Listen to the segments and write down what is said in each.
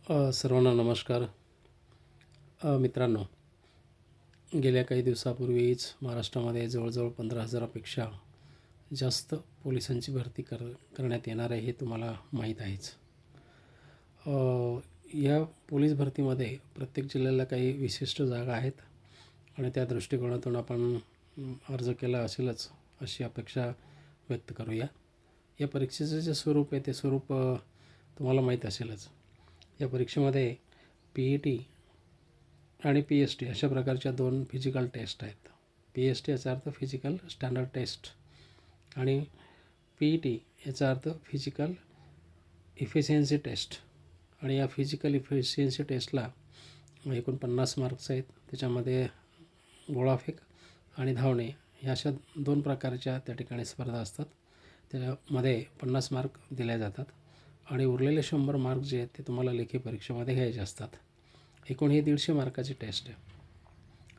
सर्वांना नमस्कार. मित्रांनो, गेल्या काही दिवसापूर्वीच महाराष्ट्रामध्ये जवळजवळ 15,000पेक्षा जास्त पोलिसांची भरती करण्यात येणार आहे, हे तुम्हाला माहीत आहेच. या पोलीस भरतीमध्ये प्रत्येक जिल्ह्याला काही विशिष्ट जागा आहेत आणि त्या दृष्टिकोनातून आपण अर्ज केला असेलच अशी अपेक्षा व्यक्त करूया. या परीक्षेचं जे स्वरूप आहे ते स्वरूप तुम्हाला माहीत असेलच. या परीक्षेमध्ये PET आणि PST अशा प्रकारच्या 2 फिजिकल टेस्ट आहेत. PST याचा अर्थ फिजिकल स्टँडर्ड टेस्ट आणि PET याचा अर्थ फिजिकल इफिशियन्सी टेस्ट. आणि या फिजिकल इफिशियन्सी टेस्टला एकूण 50 मार्क्स आहेत. त्याच्यामध्ये गोळाफेक आणि धावणे ह्या अशा 2 प्रकारच्या त्या ठिकाणी स्पर्धा असतात. त्यामध्ये 50 मार्क दिले जातात आणि उरलेले 100 मार्क जे आहेत ते तुम्हाला लेखी परीक्षेमध्ये घ्यायचे असतात. एकूण ही 150 मार्काची टेस्ट आहे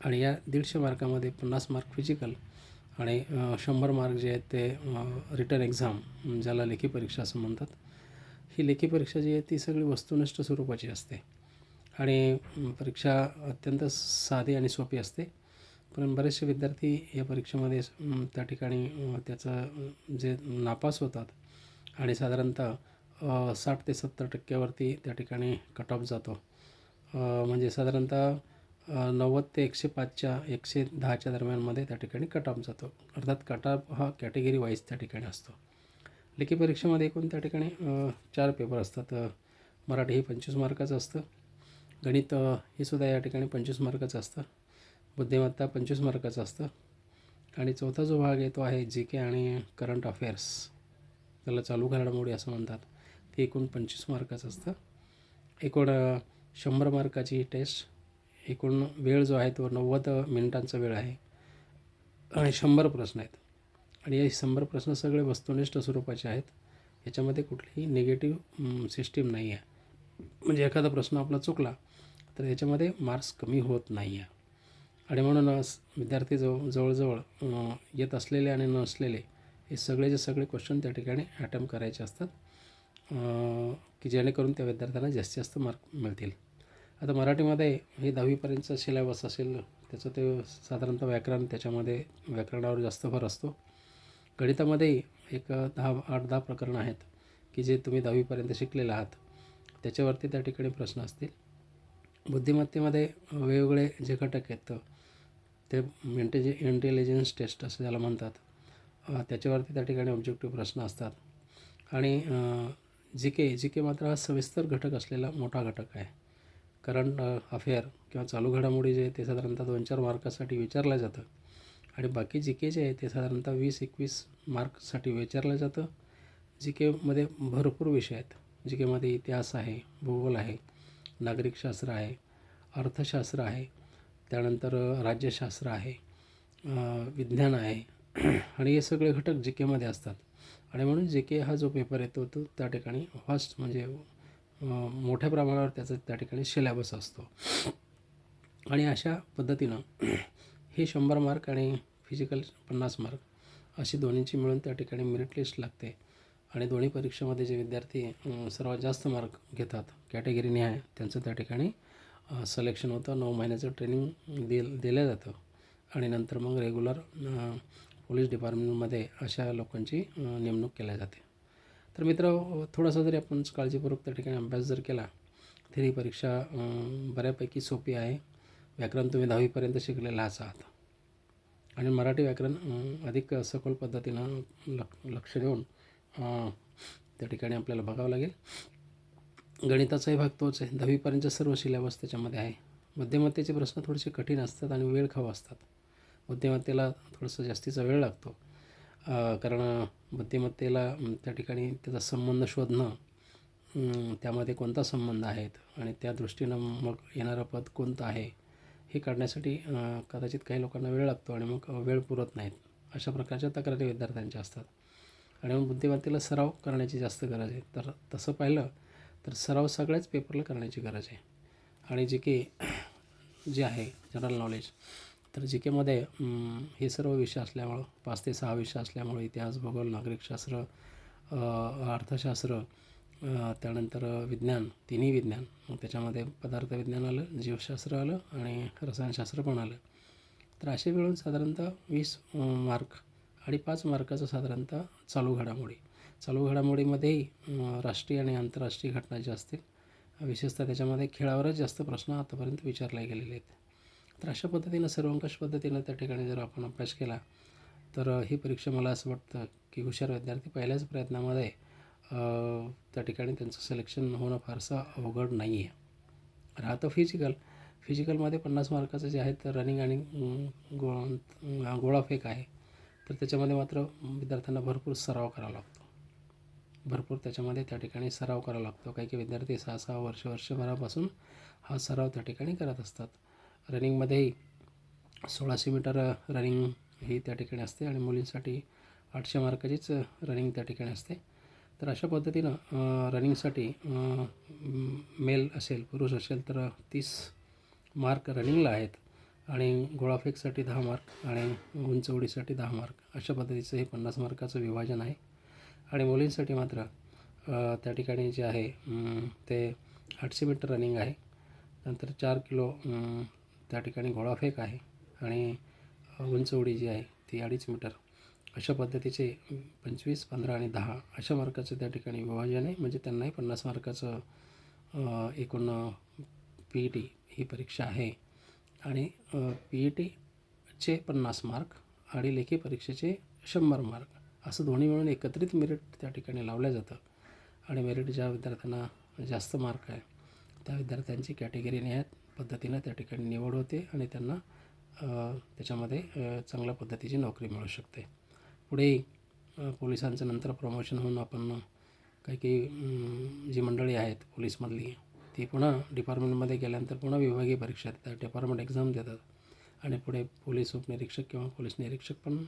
आणि या 150 मार्कामध्ये 50 मार्क फिजिकल आणि 100 मार्क जे आहेत ते रिटन एक्झाम, ज्याला लेखी परीक्षा असं म्हणतात. ही लेखी परीक्षा जी आहे ती सगळी वस्तुनिष्ठ स्वरूपाची असते आणि परीक्षा अत्यंत साधी आणि सोपी असते. पण बरेचसे विद्यार्थी या परीक्षेमध्ये त्या ठिकाणी त्याचं जे नापास होतात आणि साधारणतः 60 ते 70% त्या ठिकाणी कट ऑफ जातो. म्हणजे साधारणतः 90 ते 105च्या 110च्या दरम्यानमध्ये त्या ठिकाणी कट ऑफ जातो. अर्थात कट ऑफ हा कॅटेगरी वाईज त्या ठिकाणी असतो. लेखी परीक्षेमध्ये एकूण त्या ठिकाणी 4 पेपर असतात. मराठी हे 25 मार्काचं असतं. गणित हे सुद्धा या ठिकाणी 25 मार्काचं असतं. बुद्धिमत्ता 25 मार्काचं असतं. आणि चौथा जो भाग आहे तो आहे GK आणि करंट अफेअर्स, त्याला चालू घडामोडी असं म्हणतात. ते एकूण 25 मार्काचं असतं. एकूण 100 मार्काची टेस्ट. एकूण वेळ जो आहे तो 90 मिनिटांचा वेळ आहे आणि 100 प्रश्न आहेत. आणि हे 100 प्रश्न सगळे वस्तुनिष्ठ स्वरूपाचे आहेत. याच्यामध्ये कुठलीही निगेटिव्ह सिस्टीम नाही आहे. म्हणजे एखादा प्रश्न आपला चुकला तर याच्यामध्ये मार्क्स कमी होत नाही आहे. आणि म्हणूनच विद्यार्थी जवळजवळ येत असलेले आणि नसलेले हे सगळेचे सगळे क्वेश्चन त्या ठिकाणी अटेम्प्ट करायचे असतात, की जेणेकरून त्या विद्यार्थ्यांना जास्तीत जास्त मार्क मिळतील. आता मराठीमध्ये हे 10वीपर्यंतचा सिलेबस असेल, त्याचं ते साधारणतः व्याकरण, त्याच्यामध्ये व्याकरणावर जास्त भर असतो. गणितामध्येही एक 8-10 प्रकरणं आहेत की जे तुम्ही 10वीपर्यंत शिकलेले आहात, त्याच्यावरती त्या ठिकाणी प्रश्न असतील. बुद्धिमत्तेमध्ये वेगवेगळे जे घटक आहेत ते इंटेलिजन्स टेस्ट असं ज्याला म्हणतात, त्याच्यावरती त्या ठिकाणी ऑब्जेक्टिव्ह प्रश्न असतात. आणि GK मात्र हा सविस्तर घटक असलेला मोठा घटक आहे. करंट अफेअर किंवा चालू घडामोडी जे आहे ते साधारणतः 2-4 मार्कासाठी विचारलं जातं आणि बाकी GK जे आहे ते साधारणतः 20-21 मार्क्ससाठी विचारलं जातं. GKमध्ये भरपूर विषय आहेत. GKमध्ये इतिहास आहे, भूगोल आहे, नागरिकशास्त्र आहे, अर्थशास्त्र आहे, त्यानंतर राज्यशास्त्र आहे, विज्ञान आहे आणि हे सगळे घटक GKमध्ये असतात. आणि म्हणून GK हा जो पेपर येतो तो त्या ठिकाणी फास्ट म्हणजे मोठ्या प्रमाणावर त्याचा त्या ठिकाणी सिलेबस असतो. आणि अशा पद्धतीनं हे 100 मार्क आणि फिजिकल 50 मार्क अशी दोन्हींची मिळून त्या ठिकाणी मेरिट लिस्ट लागते. आणि दोन्ही परीक्षेमध्ये जे विद्यार्थी सर्वात जास्त मार्क घेतात कॅटेगरीनिहाय, त्यांचं त्या ठिकाणी सिलेक्शन होतं. 9 महिन्याचं ट्रेनिंग दिलं जातं आणि नंतर मग रेग्युलर पोलीस डिपार्टमेंटमध्ये अशा लोकांची नेमणूक केली जाते. तर मित्र, थोडासा जरी आपण काळजीपूर्वक त्या ठिकाणी अभ्यास जर केला तर ही परीक्षा बऱ्यापैकी सोपी आहे. व्याकरण तुम्ही 10वीपर्यंत शिकलेला आहात आणि मराठी व्याकरण अधिक सखोल पद्धतीनं लक्ष देऊन त्या ठिकाणी आपल्याला बघावं लागेल. गणिताचाही भाग तोच आहे. 10वीपर्यंतचे सर्व सिलेबस त्याच्यामध्ये आहे. बुद्धिमत्तेचे प्रश्न थोडेसे कठीण असतात आणि वेळखाऊ असतात. बुद्धिमत्तेला थोडंसं जास्तीचा वेळ लागतो, कारण बुद्धिमत्तेला त्या ठिकाणी त्याचा संबंध शोधणं, त्यामध्ये कोणता संबंध आहेत आणि त्या दृष्टीनं मग येणारं पद कोणतं आहे हे काढण्यासाठी कदाचित काही लोकांना वेळ लागतो आणि मग वेळ पुरत नाहीत. अशा प्रकारच्या तक्रारी विद्यार्थ्यांच्या असतात आणि मग बुद्धिमत्तेला सराव करण्याची जास्त गरज आहे. तर तसं पाहिलं तर सराव सगळ्याच पेपरला करण्याची गरज आहे. आणि GK जे आहे जनरल नॉलेज, तर GKमध्ये हे सर्व विषय असल्यामुळं 5 ते 6 विषय असल्यामुळे इतिहास, भूगोल, नागरिकशास्त्र, अर्थशास्त्र त्यानंतर विज्ञान, तिन्ही विज्ञान, मग त्याच्यामध्ये पदार्थ विज्ञान आलं, जीवशास्त्र आलं आणि रसायनशास्त्र पण आलं. तर असे मिळून साधारणतः 20 मार्क आणि 5 मार्काचं साधारणतः चालू घडामोडीमध्येही राष्ट्रीय आणि आंतरराष्ट्रीय घटना ज्या असतील, विशेषतः त्याच्यामध्ये खेळावरच जास्त प्रश्न आतापर्यंत विचारले गेलेले आहेत. तर अशा पद्धतीनं सर्वंकष पद्धतीनं त्या ठिकाणी जर आपण अभ्यास केला तर ही परीक्षा मला असं वाटतं की हुशार विद्यार्थी पहिल्याच प्रयत्नामध्ये त्या ठिकाणी त्यांचं सिलेक्शन होणं फारसं अवघड नाही आहे. राहतं फिजिकलमध्ये 50 मार्काचं जे आहे तर रनिंग आणि गोळाफेक आहे. तर त्याच्यामध्ये मात्र विद्यार्थ्यांना भरपूर सराव करावा लागतो. भरपूर त्याच्यामध्ये त्या ठिकाणी सराव करावा लागतो. काही विद्यार्थी 6-6 वर्षभरापासून हा सराव त्या ठिकाणी करत असतात. रनिंगमध्येही 1600 मीटर रनिंग ही त्या ठिकाणी असते आणि मुलींसाठी 800 मार्काचीच रनिंग त्या ठिकाणी असते. तर अशा पद्धतीनं रनिंगसाठी मेल असेल, पुरुष असेल तर 30 मार्क रनिंगला आहेत आणि गोळाफेकसाठी 10 मार्क आणि उंच उडीसाठी 10 मार्क, अशा पद्धतीचं हे 50 मार्काचं विभाजन आहे. आणि मुलींसाठी मात्र त्या ठिकाणी जे आहे ते 800 मीटर रनिंग आहे, नंतर 4 किलो त्या ठिकाणी गोळाफेक आहे आणि उंच उडी जी आहे ती 2.5 मीटर, अशा पद्धतीचे 25, 15 आणि 10 अशा मार्काचं त्या ठिकाणी विभाजन आहे. म्हणजे त्यांनाही 50 मार्काचं एकूण PET ही परीक्षा आहे आणि PETचे 50 मार्क आणि लेखी परीक्षेचे 100 मार्क असं दोन्ही मिळून एकत्रित मेरिट त्या ठिकाणी लावलं जातं. आणि मेरिट ज्या विद्यार्थ्यांना जास्त मार्क आहे त्या विद्यार्थ्यांची कॅटेगरीने पद्धतीनं त्या ठिकाणी निवड होते आणि त्यांना त्याच्यामध्ये चांगल्या पद्धतीची नोकरी मिळू शकते. पुढे पोलिसांचं नंतर प्रमोशन होऊन आपण काही जी मंडळी आहेत पोलीसमधली, ती पुन्हा डिपार्टमेंटमध्ये गेल्यानंतर पुन्हा विभागीय परीक्षा देतात, डिपार्टमेंट एक्झाम देतात आणि पुढे पोलीस उपनिरीक्षक किंवा पोलीस निरीक्षक पण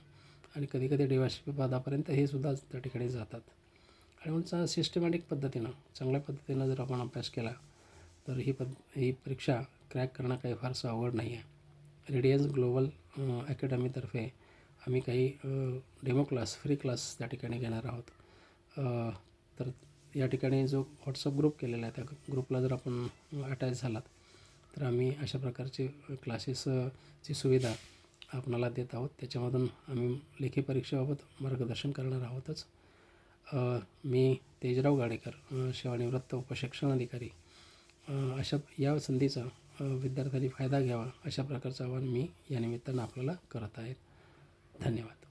आणि कधीकधी DYSP पदापर्यंत हे सुद्धा त्या ठिकाणी जातात. आणि म्हणून सिस्टमॅटिक पद्धतीनं चांगल्या पद्धतीनं जर आपण अभ्यास केला तर ही परीक्षा क्रॅक करणं काही फारसं अवघड नाही आहे. रेडियन्स ग्लोबल अकॅडमीतर्फे आम्ही काही डेमो क्लास, फ्री क्लास त्या ठिकाणी घेणार आहोत. तर या ठिकाणी जो व्हॉट्सअप ग्रुप केलेला आहे त्या ग्रुपला जर आपण अटॅच झालात तर आम्ही अशा प्रकारचे क्लासेसची सुविधा आपणाला देत आहोत. त्याच्यामधून आम्ही लेखी परीक्षेबाबत मार्गदर्शन करणार आहोतच. मी तेजराव गाडेकर, सेवानिवृत्त उपशिक्षण अधिकारी, अशा या संधीचा विद्यार्थ्यांनी फायदा घ्यावा अशा प्रकारचं आवाहन मी या निमित्तानं आपल्याला करत आहे. धन्यवाद.